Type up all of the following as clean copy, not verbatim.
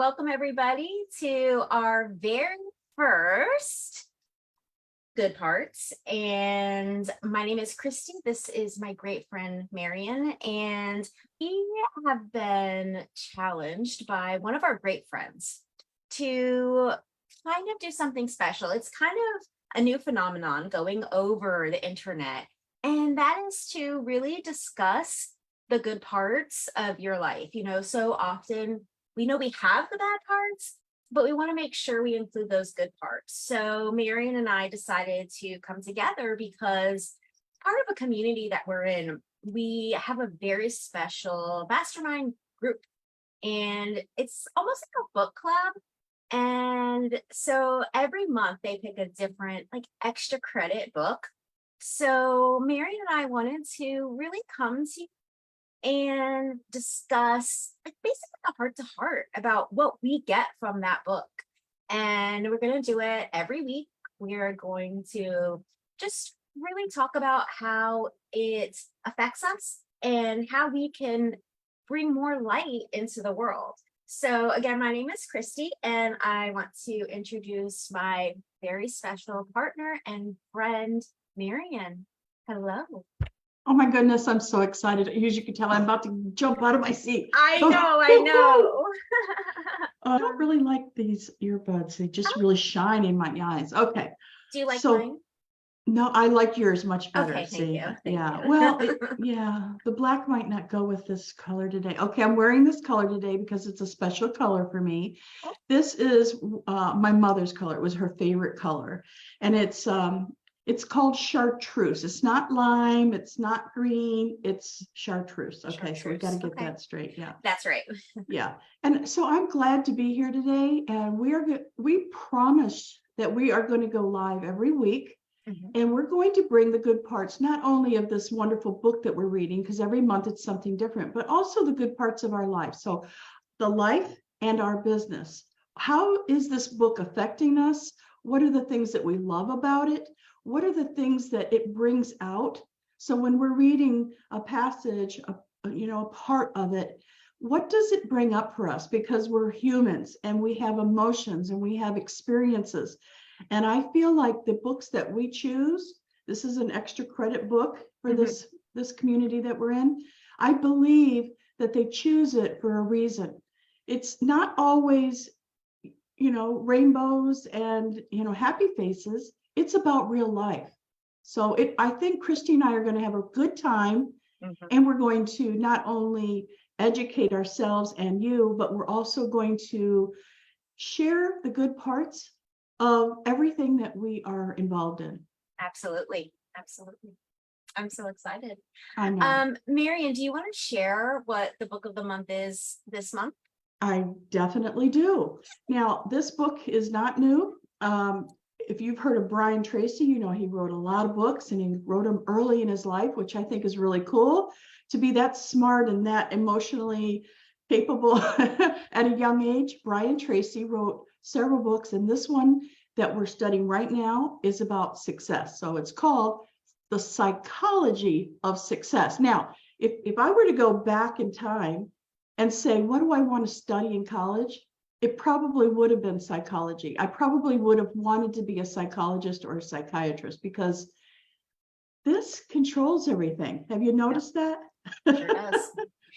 Welcome everybody to our very first Good Parts. And my name is Christy. This is my great friend, Marion. And we have been challenged by one of our great friends to kind of do something special. It's kind of a new phenomenon going over the internet. And that is to really discuss the good parts of your life. You know, so often we know we have the bad parts, but we want to make sure we include those good parts. So Marion and I decided to come together because part of a community that we're in, we have a very special mastermind group, and it's almost like a book club. And so every month they pick a different, like, extra credit book. So Marion and I wanted to really come to you and discuss, like, basically a heart to heart about what we get from that book. And we're going to do it every week. We are going to just really talk about how it affects us and how we can bring more light into the world. So again, my name is Christy, and I want to introduce my very special partner and friend, Marion. Hello. Oh my goodness, I'm so excited. As you can tell, I'm about to jump out of my seat. I know. I don't really like these earbuds. They just really shine in my eyes. Okay. Do you like mine? No, I like yours much better. Okay, thank you. Thank you. Well, the black might not go with this color today. Okay, I'm wearing this color today because it's a special color for me. This is my mother's color. It was her favorite color. And it's called chartreuse. It's not lime. It's not green. It's chartreuse. Okay, chartreuse. So we got to get that straight. Yeah, that's right. Yeah, and so I'm glad to be here today. And we promise that we are going to go live every week, and we're going to bring the good parts, not only of this wonderful book that we're reading, because every month it's something different, but also the good parts of our life. So, the life and our business. How is this book affecting us? What are the things that we love about it? What are the things that it brings out? So when we're reading a passage, a part of it, what does it bring up for us? Because we're humans and we have emotions and we have experiences. And I feel like the books that we choose, this is an extra credit book for this community that we're in. I believe that they choose it for a reason. It's not always, rainbows and, happy faces. It's about real life. So I think Christy and I are going to have a good time, and we're going to not only educate ourselves and you, but we're also going to share the good parts of everything that we are involved in. Absolutely. Absolutely. I'm so excited. I know. Marion, do you want to share what the book of the month is this month? I definitely do. Now, this book is not new. If you've heard of Brian Tracy, he wrote a lot of books, and he wrote them early in his life, which I think is really cool. To be that smart and that emotionally capable at a young age, Brian Tracy wrote several books, and this one that we're studying right now is about success. So it's called The Psychology of Success. Now, if I were to go back in time and say, what do I want to study in college? It probably would have been psychology. I probably would have wanted to be a psychologist or a psychiatrist, because this controls everything. Have you noticed that? Sure does.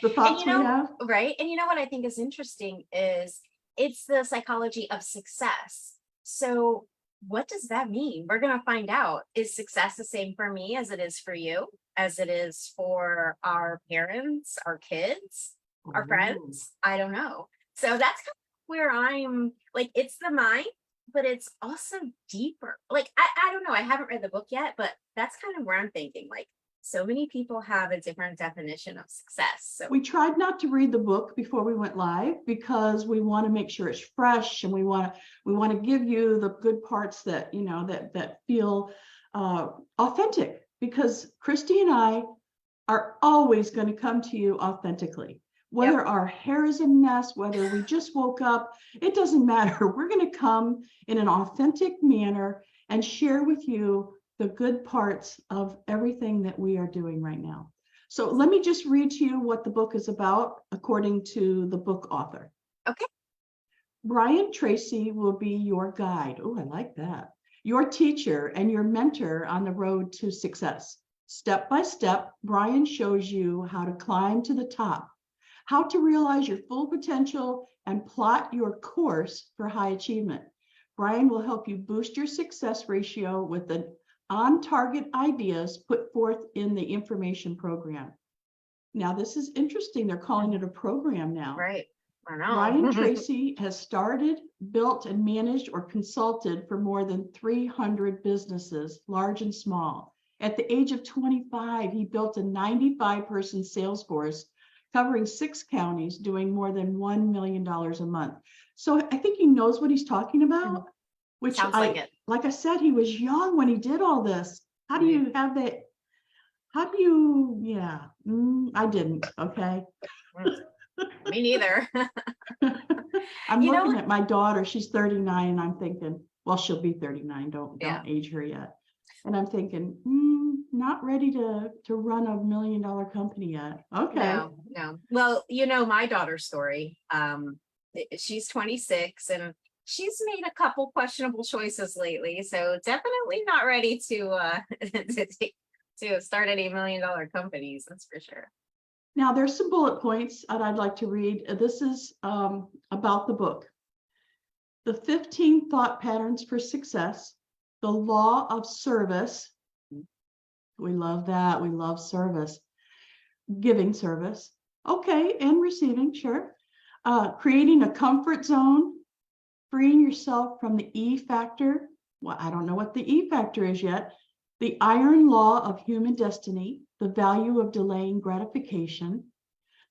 The thoughts we have. Right. And what I think is interesting is it's the psychology of success. So what does that mean? We're going to find out. Is success the same for me as it is for you, as it is for our parents, our kids, our friends? I don't know. So that's kind of where I'm like, it's the mind, but it's also deeper. Like, I don't know. I haven't read the book yet, but that's kind of where I'm thinking. Like, so many people have a different definition of success. So we tried not to read the book before we went live, because we want to make sure it's fresh, and we want to give you the good parts that that feel authentic, because Christy and I are always going to come to you authentically. Whether our hair is a mess, whether we just woke up, it doesn't matter. We're going to come in an authentic manner and share with you the good parts of everything that we are doing right now. So let me just read to you what the book is about according to the book author. Okay. Brian Tracy will be your guide. Oh, I like that. Your teacher and your mentor on the road to success. Step by step, Brian shows you how to climb to the top, how to realize your full potential, and plot your course for high achievement. Brian will help you boost your success ratio with the on-target ideas put forth in the information program. Now, this is interesting. They're calling it a program now. Right. I know. Brian Tracy has started, built, and managed or consulted for more than 300 businesses, large and small. At the age of 25, he built a 95-person sales force covering 6 counties, doing more than $1 million a month. So I think he knows what he's talking about, which Sounds like it. Like I said, he was young when he did all this. How do you have that? How do you, yeah, I didn't, okay. Me neither. I'm looking at my daughter, she's 39, and I'm thinking, well, she'll be 39, don't age her yet. And I'm thinking, not ready to run $1 million company yet. Okay. No. Well, my daughter's story. She's 26 and she's made a couple questionable choices lately. So definitely not ready to start any $1 million companies, that's for sure. Now, there's some bullet points that I'd like to read. This is about the book. The 15 thought patterns for success, the law of service. We love that. We love service. Giving service. Okay, and receiving, sure. Creating a comfort zone, freeing yourself from the E factor. Well, I don't know what the E factor is yet. The iron law of human destiny, the value of delaying gratification,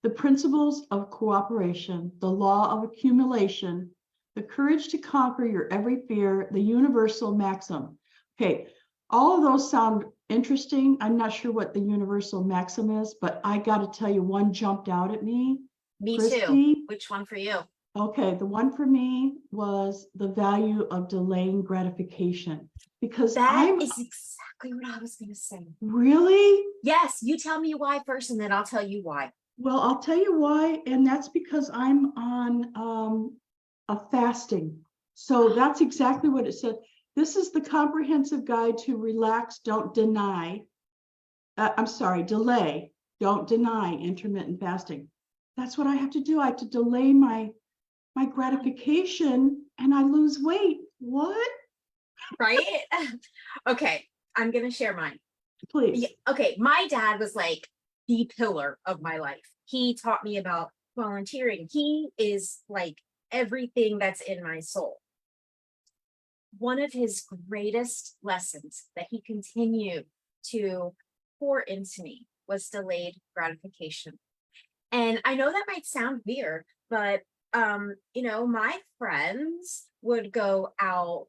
the principles of cooperation, the law of accumulation, the courage to conquer your every fear, the universal maxim. Okay, all of those sound interesting. I'm not sure what the universal maxim is, but I got to tell you, one jumped out at me. Me Christy, too. Which one for you? Okay, the one for me was the value of delaying gratification, because that is exactly what I was going to say. Really? Yes, you tell me why first, and then I'll tell you why. Well, I'll tell you why, and that's because I'm on a fasting. So that's exactly what it said. This is the comprehensive guide to relax, don't deny. Delay, don't deny intermittent fasting. That's what I have to do. I have to delay my gratification and I lose weight. What? Right? Okay, I'm going to share mine. Please. Okay, my dad was like the pillar of my life. He taught me about volunteering. He is like everything that's in my soul. One of his greatest lessons that he continued to pour into me was delayed gratification. And I know that might sound weird, but my friends would go out,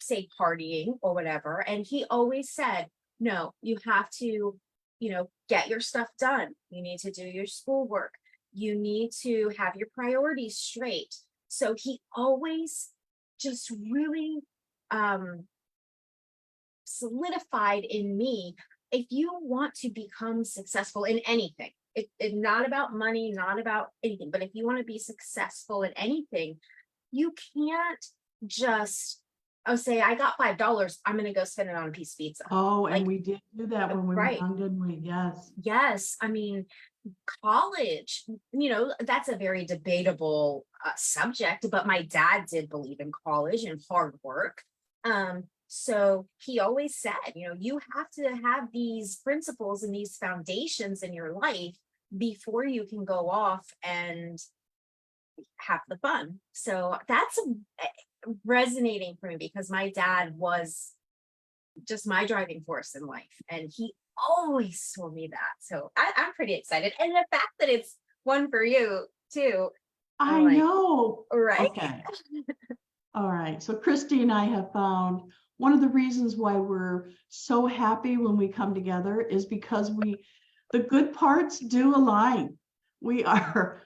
say partying or whatever, and he always said, no, you have to, get your stuff done. You need to do your schoolwork. You need to have your priorities straight. So he always just really solidified in me, if you want to become successful in anything, it's not about money, not about anything, but if you want to be successful in anything, you can't just say, I got $5, I'm going to go spend it on a piece of pizza. Oh, and we did do that when we were young, didn't we? Yes. Yes. I mean, college, that's a very debatable subject, but my dad did believe in college and hard work. So he always said, you have to have these principles and these foundations in your life before you can go off and have the fun. So that's resonating for me because my dad was just my driving force in life. And he always told me that. So I'm pretty excited. And the fact that it's one for you too. I know. Right. Okay. All right. So Christy and I have found one of the reasons why we're so happy when we come together is because the good parts do align. We are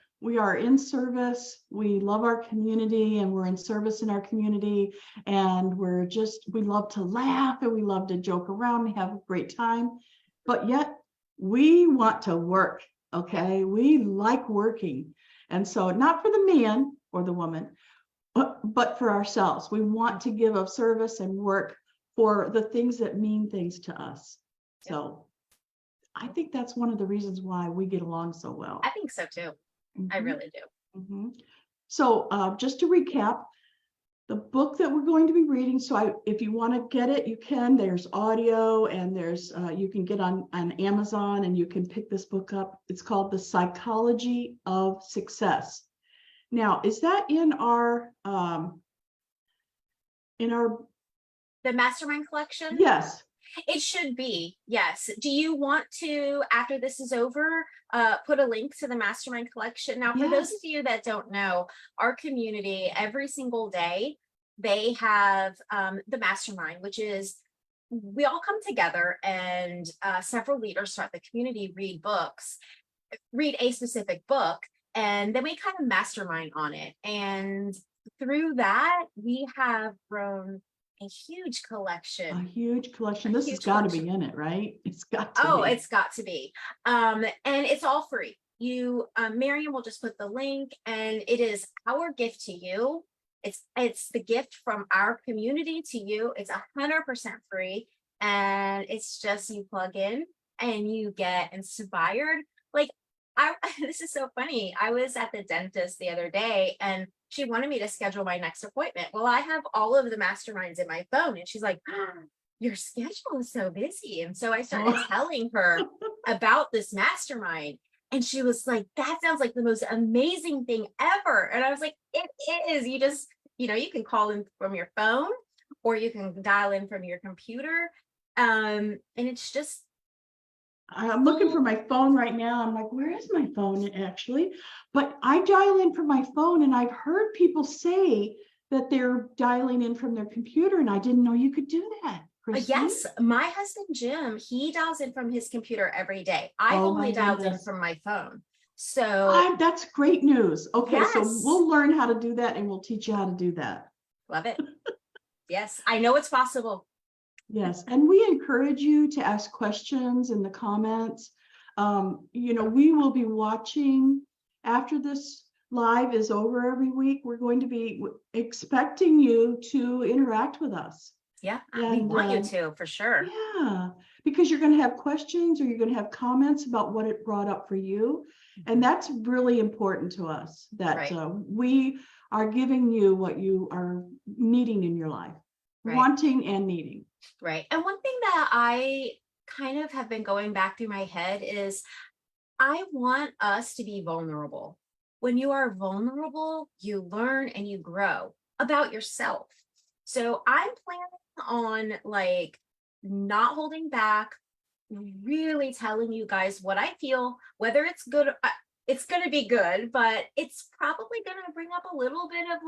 in service. We love our community and we're in service in our community. And we love to laugh and we love to joke around and have a great time. But yet we want to work. Okay. We like working. And so not for the man or the woman, but for ourselves. We want to give of service and work for the things that mean things to us. So I think that's one of the reasons why we get along so well. I think so too. I really do. So just to recap, the book that we're going to be reading, so if you want to get it, you can. There's audio, and there's you can get on Amazon, and you can pick this book up. It's called The Psychology of Success. Now, is that in our The Mastermind Collection? Yes. It should be, yes. Do you want to, after this is over, put a link to the Mastermind Collection? Now, for those of you that don't know, our community, every single day, they have the Mastermind, which is, we all come together and several leaders throughout the community read a specific book, and then we kind of mastermind on it. And through that, we have grown a huge collection. A huge collection. This has got to be in it, right? It's got to be. It's got to be. And it's all free. You, Marion will just put the link, and it is our gift to you. It's the gift from our community to you. It's 100% free. And it's just, you plug in and you get inspired. Like, this is so funny. I was at the dentist the other day, and she wanted me to schedule my next appointment. Well, I have all of the masterminds in my phone, and she's like, your schedule is so busy. And so I started telling her about this mastermind, and she was like, that sounds like the most amazing thing ever. And I was like, it is. You just, you can call in from your phone, or you can dial in from your computer. And it's just, I'm looking for my phone right now. I'm like, where is my phone actually? But I dial in from my phone, and I've heard people say that they're dialing in from their computer, and I didn't know you could do that. Yes, my husband, Jim, he dials in from his computer every day. I've only dialed in from my phone. So that's great news. Okay, so we'll learn how to do that, and we'll teach you how to do that. Love it. Yes, I know it's possible. Yes, and we encourage you to ask questions in the comments. We will be watching after this live is over every week. We're going to be expecting you to interact with us. Yeah, we want you to, for sure. Yeah, because you're going to have questions, or you're going to have comments about what it brought up for you. And that's really important to us, that we are giving you what you are needing in your life, wanting and needing. Right. And one thing that I kind of have been going back through my head is, I want us to be vulnerable. When you are vulnerable, you learn and you grow about yourself. So I'm planning on not holding back, really telling you guys what I feel, whether it's good, it's going to be good, but it's probably going to bring up a little bit of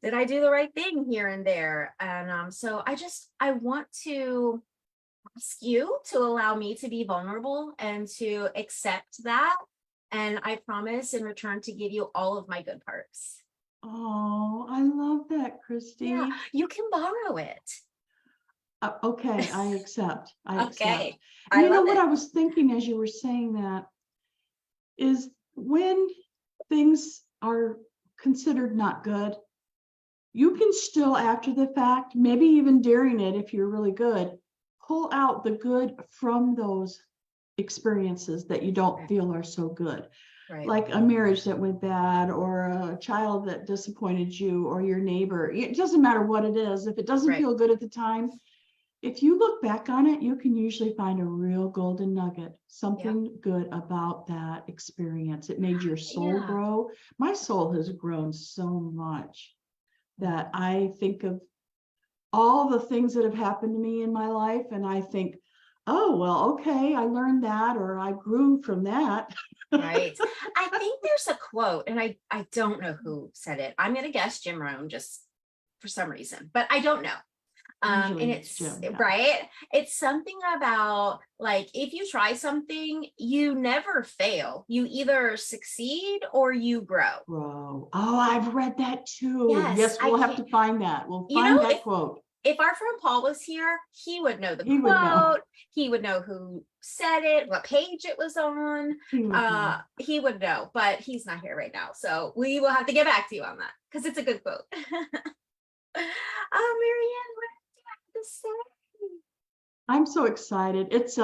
did I do the right thing here and there? And so I want to ask you to allow me to be vulnerable and to accept that. And I promise in return to give you all of my good parts. Oh, I love that, Christy. Yeah, you can borrow it. Okay, I accept. Okay. And you know what I was thinking as you were saying that is, when things are considered not good, you can still, after the fact, maybe even during it, if you're really good, pull out the good from those experiences that you don't feel are so good. Like a marriage that went bad, or a child that disappointed you, or your neighbor. It doesn't matter what it is. If it doesn't feel good at the time, if you look back on it, you can usually find a real golden nugget, something good about that experience. It made your soul grow. My soul has grown so much that I think of all the things that have happened to me in my life, and I think, oh, well, okay, I learned that, or I grew from that. Right. I think there's a quote, and I don't know who said it. I'm going to guess Jim Rohn, just for some reason, but I don't know. And it's Jim, it's something about, if you try something, you never fail. You either succeed or you grow. Oh, I've read that too. Yes, we'll have to find that. We'll find that quote. if our friend Paul was here, he would know the He would know. quote. He would know who said it, what page it was on. He would know, but he's not here right now. So we will have to get back to you on that because it's a good quote. Oh, Marianne, what do you have to say? I'm so excited. It's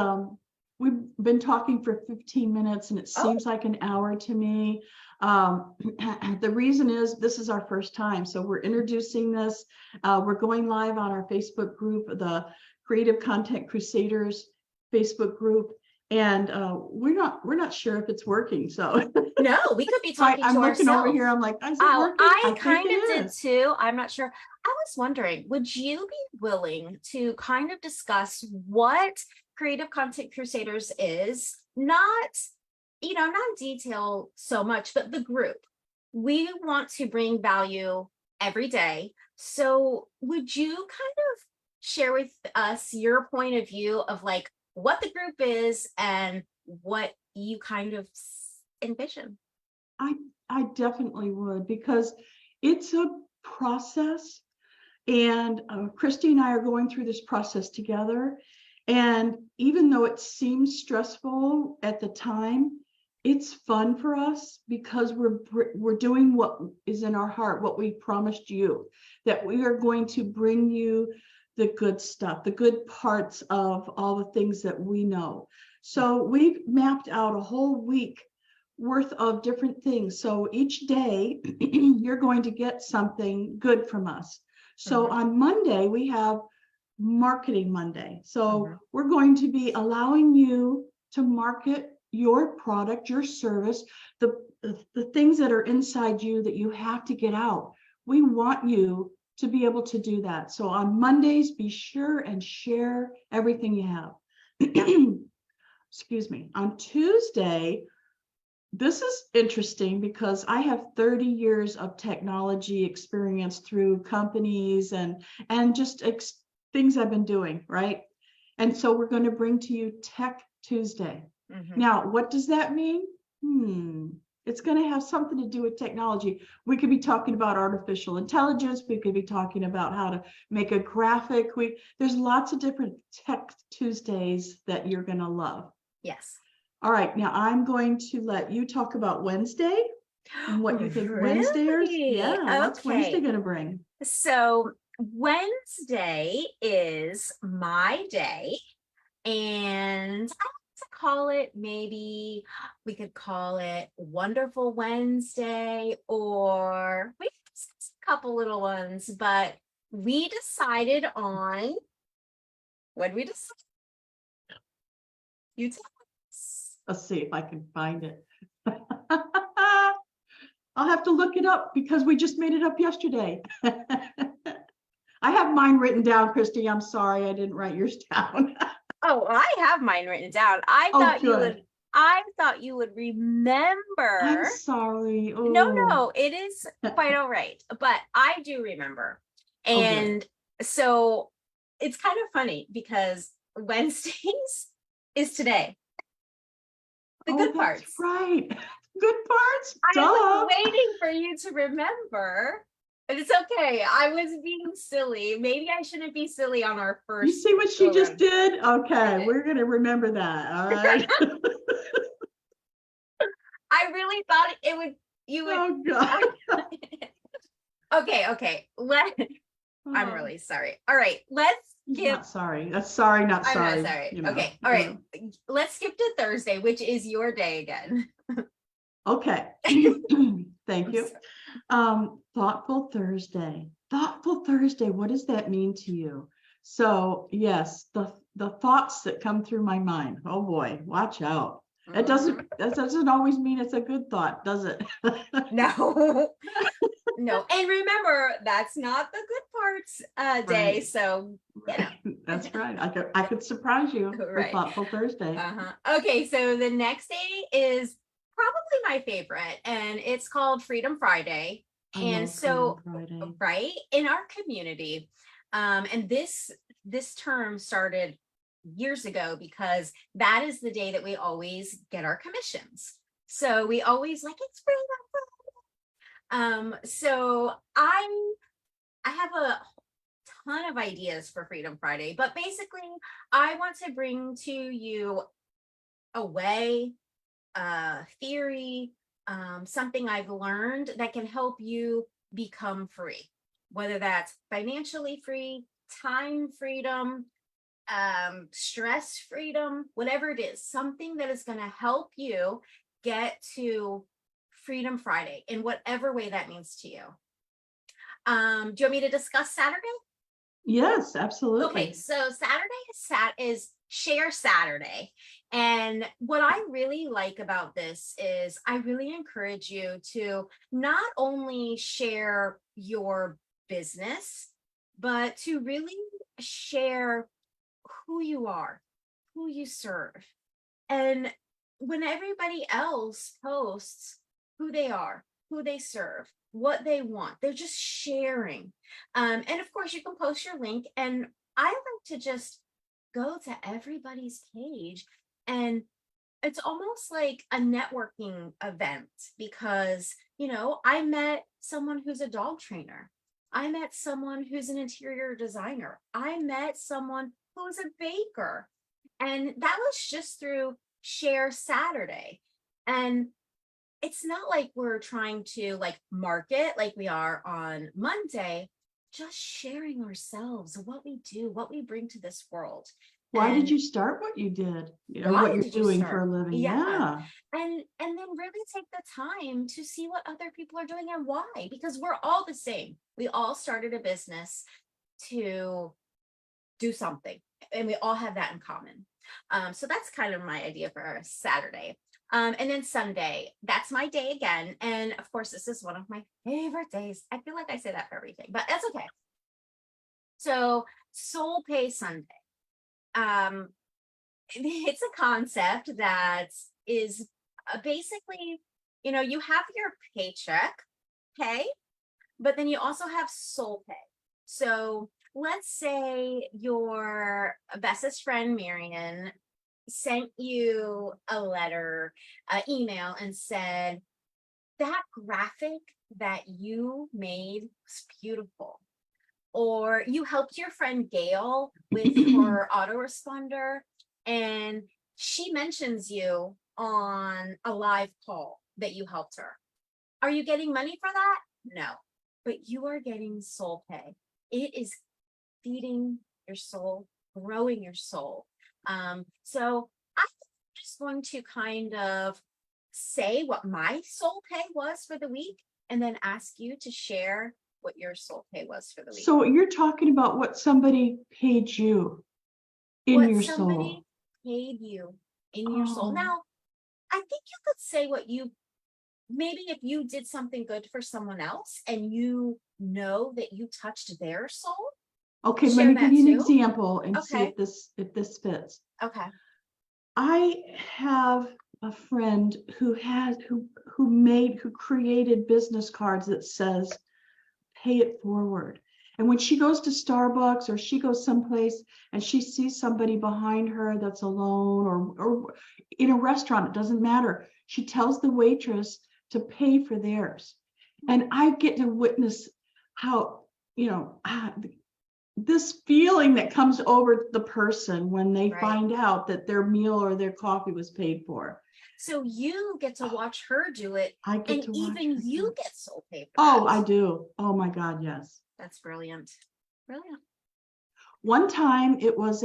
we've been talking for 15 minutes and it seems like an hour to me. The reason is this is our first time. So we're introducing this. We're going live on our Facebook group, the Creative Content Crusaders Facebook group. And we're not sure if it's working. So no, we could be talking I'm to looking ourselves. over here. I'm like, is it working? I kind of did too. I'm not sure. I was wondering, would you be willing to kind of discuss what Creative Content Crusaders is? Not, not in detail so much, but the group. We want to bring value every day. So would you kind of share with us your point of view of like what the group is and what you kind of envision? I definitely would, because it's a process. And Christy and I are going through this process together. And even though it seems stressful at the time, it's fun for us because we're doing what is in our heart, what we promised you, that we are going to bring you the good stuff, the good parts of all the things that we know. So we've mapped out a whole week worth of different things. So each day you're going to get something good from us. So on Monday, we have Marketing Monday. So we're going to be allowing you to market your product, your service, the things that are inside you that you have to get out. We want you to be able to do that. So on Mondays, be sure and share everything you have. Excuse me. On Tuesday, this is interesting because I have 30 years of technology experience through companies and just things I've been doing, right? And so we're going to bring to you Tech Tuesday. Now, what does that mean? It's going to have something to do with technology. We could be talking about artificial intelligence. We could be talking about how to make a graphic. There's lots of different Tech Tuesdays that you're going to love. Yes. All right, now I'm going to let you talk about Wednesday and what you think Wednesday is. Yeah, what's Wednesday going to bring? So Wednesday is my day, and I like to call it, maybe we could call it Wonderful Wednesday, or we could discuss a couple little ones, but we decided on, when we decided, you tell us. Let's see if I can find it. I'll have to look it up because we just made it up yesterday. I have mine written down, Christy. I'm sorry I didn't write yours down. Oh, I have mine written down. I thought you would remember. I'm sorry. Oh. No, it is quite all right. But I do remember. And so it's kind of funny because Wednesdays is today. The good parts. That's right. Good parts. I was waiting for you to remember. But it's okay. I was being silly. Maybe I shouldn't be silly on our first. You see what she just did? Okay, we're going to remember that. All right. I really thought you would. Oh, God. Okay. I'm really sorry. All right, let's skip. Not sorry. That's sorry, not sorry. I'm not sorry. Okay, all right. Let's skip to Thursday, which is your day again. Okay. Thank you. Thoughtful Thursday. Thoughtful Thursday. What does that mean to you? So yes, the thoughts that come through my mind. Oh boy, watch out. That doesn't always mean it's a good thought, does it? No. No. And remember, that's not the good parts day. So That's right. I could surprise you for Thoughtful Thursday. Okay, so the next day is probably my favorite, and it's called Freedom Friday. And so right in our community, and this term started years ago because that is the day that we always get our commissions. So we always it's Freedom Friday. So I have a ton of ideas for Freedom Friday, but basically, I want to bring to you a way, theory, something I've learned that can help you become free, whether that's financially free, time freedom, stress freedom, whatever it is, something that is going to help you get to Freedom Friday in whatever way that means to you. Do you want me to discuss Saturday? Yes, absolutely. Okay, so Saturday is Share Saturday. And what I really like about this is I really encourage you to not only share your business, but to really share who you are, who you serve. And when everybody else posts who they are, who they serve, what they want, they're just sharing. And of course, you can post your link. And I like to just go to everybody's page, and it's almost like a networking event because, I met someone who's a dog trainer. I met someone who's an interior designer. I met someone who's a baker. And that was just through Share Saturday. And it's not like we're trying to market like we are on Monday, just sharing ourselves, what we do, what we bring to this world. Why did you start what you did? What you're doing for a living? Yeah. And then really take the time to see what other people are doing and why, because we're all the same. We all started a business to do something, and we all have that in common. So that's kind of my idea for Saturday. And then Sunday, that's my day again. And of course, this is one of my favorite days. I feel like I say that for everything, but that's okay. So Soul Pay Sunday. It's a concept that is basically, you have your paycheck pay, but then you also have soul pay. So let's say your bestest friend, Marion, sent you a letter, email, and said, that graphic that you made was beautiful. Or you helped your friend Gail with her autoresponder, and she mentions you on a live call that you helped her. Are you getting money for that? No, but you are getting soul pay. It is feeding your soul, growing your soul. So I'm just going to kind of say what my soul pay was for the week, and then ask you to share what your soul pay was for the week. So you're talking about what somebody paid you in your soul. What somebody paid you in your soul. Now, I think you could say maybe if you did something good for someone else and you know that you touched their soul. Okay, let me give you an example and see if this fits. Okay. I have a friend who created business cards that says pay it forward. And when she goes to Starbucks or she goes someplace and she sees somebody behind her that's alone or in a restaurant, it doesn't matter. She tells the waitress to pay for theirs. And I get to witness how, this feeling that comes over the person when they find out that their meal or their coffee was paid for. So you get to watch her do it. I get to watch even you get soul pay for that. I do. Oh my God, yes. That's brilliant. Brilliant. One time it was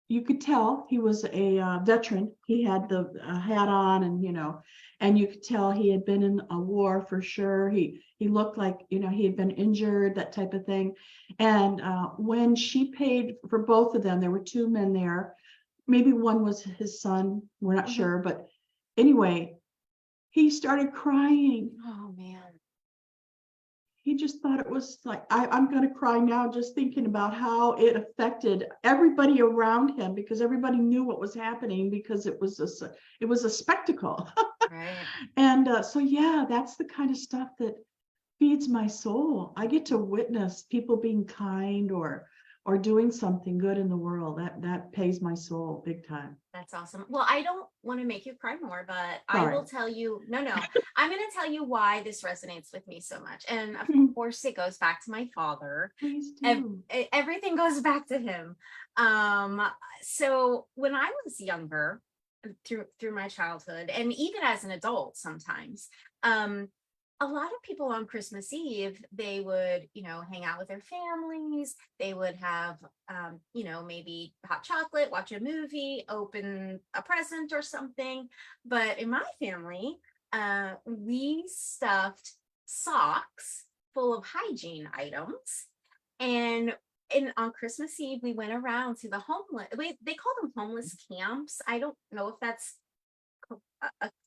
you could tell he was a veteran. He had the hat on and you could tell he had been in a war for sure. He looked like, he had been injured, that type of thing. And when she paid for both of them, there were two men there. Maybe one was his son. We're not sure. But anyway, he started crying. Oh, man. He just thought it was like, I'm going to cry now just thinking about how it affected everybody around him, because everybody knew what was happening because it was a spectacle. Right. And so, yeah, that's the kind of stuff that feeds my soul. I get to witness people being kind or or doing something good in the world. That pays my soul big time. That's awesome. Well, I don't want to make you cry more, but Sorry. I will tell you, no, I'm going to tell you why this resonates with me so much. And of course, it goes back to my father. Please do. Everything goes back to him. So when I was younger, through my childhood, and even as an adult sometimes, a lot of people on Christmas Eve, they would, hang out with their families. They would have, maybe hot chocolate, watch a movie, open a present or something. But in my family, we stuffed socks full of hygiene items. And on Christmas Eve, we went around to the homeless. They call them homeless camps. I don't know if that's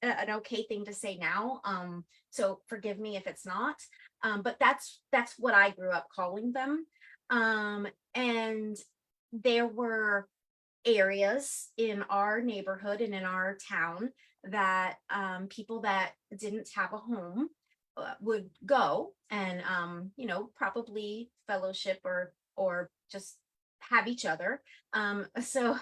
an okay thing to say now, so forgive me if it's not, but that's what I grew up calling them. And there were areas in our neighborhood and in our town that people that didn't have a home would go and probably fellowship or just have each other. So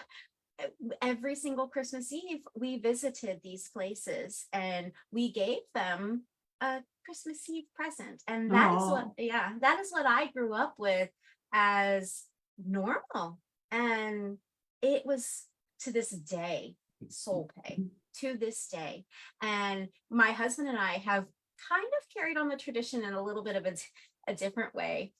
every single Christmas Eve, we visited these places and we gave them a Christmas Eve present. And that is what I grew up with as normal. And it was, to this day, soul pay, to this day. And my husband and I have kind of carried on the tradition in a little bit of a different way.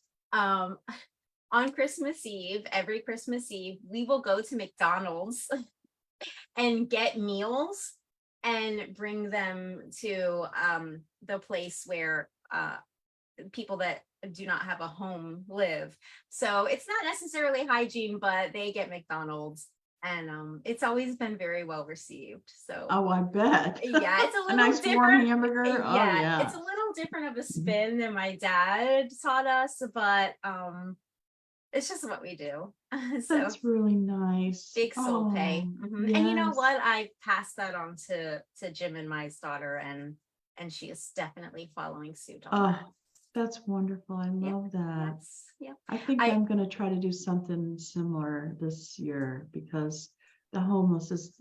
On Christmas Eve, every Christmas Eve, we will go to McDonald's and get meals and bring them to the place where people that do not have a home live. So it's not necessarily hygiene, but they get McDonald's, and it's always been very well received. So I bet. Yeah, it's a little nice different. warm hamburger. Yeah, it's a little different of a spin than my dad taught us, but it's just what we do. So that's really nice. big soul pay. Yes. And you know what? I passed that on to Jim and my daughter, and she is definitely following suit on that. That's wonderful. I love that. Yeah. I think I'm going to try to do something similar this year, because the homeless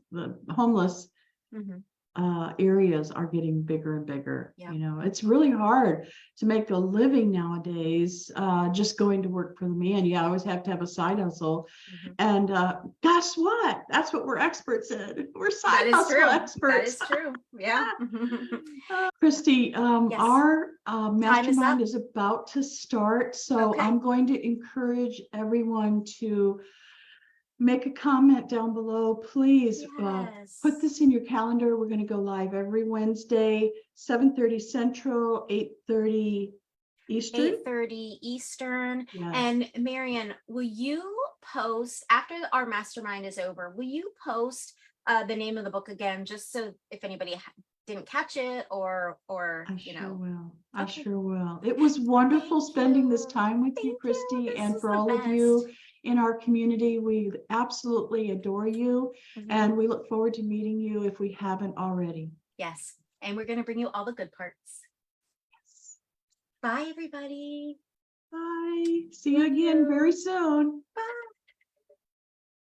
areas are getting bigger and bigger. Yeah. It's really hard to make a living nowadays, just going to work for the man. You always have to have a side hustle. And guess what? That's what we're experts in. We're side hustle experts. That is true. Yeah. Christy, Yes. our mastermind is about to start. So Okay. I'm going to encourage everyone to make a comment down below. Please put this in your calendar. We're going to go live every Wednesday, 7:30 Central, 8:30 Eastern. 8:30 Eastern. Yes. And Marian, will you post, after our mastermind is over, will you post the name of the book again, just so if anybody didn't catch it or I sure will. I sure will. It was wonderful spending this time with you, Christy, and for all of you in our community. We absolutely adore you, and we look forward to meeting you if we haven't already. Yes, and we're going to bring you all the good parts. Yes. Bye, everybody. Bye. See you again very soon. Bye.